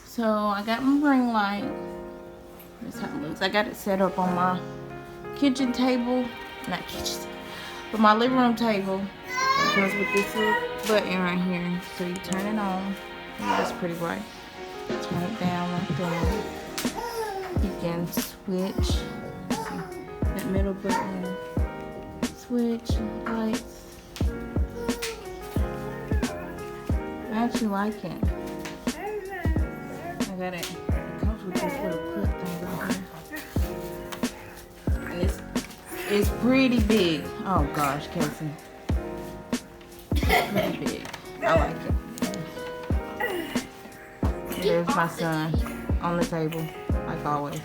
So I got my ring light. That's how it looks. I got it set up on my kitchen table. Not kitchen, but my living room table. It goes with this little button right here. So you turn it on. That's pretty bright. Turn it down like that. You can switch that middle button. Switch lights. I actually like it. I got it. It comes with this little clip thing right here. And it's pretty big. Oh gosh, Casey. It's pretty big. I like it. There's my son on the table, like always.